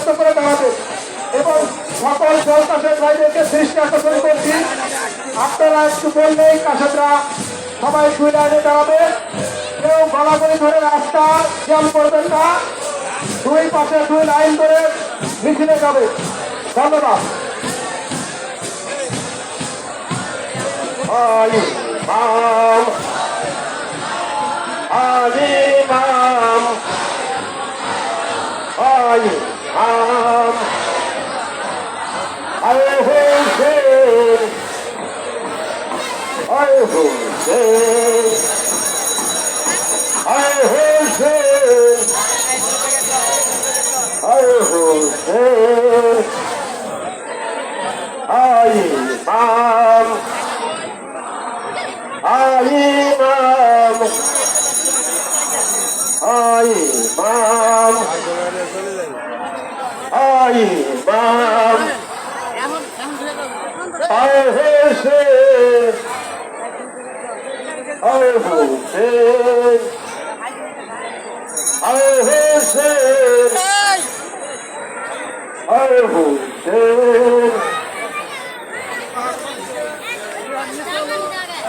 শক্ত করে দাঁড়াবে এবং সকল জলকাশের ভাইদেরকে দৃষ্টি আকর্ষণ করছি, আপনারা একটু বললেই কাশেদরা সবাই দুই লাইনে দাঁড়াবে। কেউ গলাগলি ধরে রাস্তা জ্যাম করবেন না, দুই পাশে দুই লাইন ধরে মিছিলে যাবে। ধন্যবাদ। ইমাম ইমাম ইমাম আল হুসেন আল হুসেন আল হুসেন আল হুসেন ইমাম ইমাম ইমাম ইমাম আল হুসেন আল হুসেন আল হুসেন আল হুসেন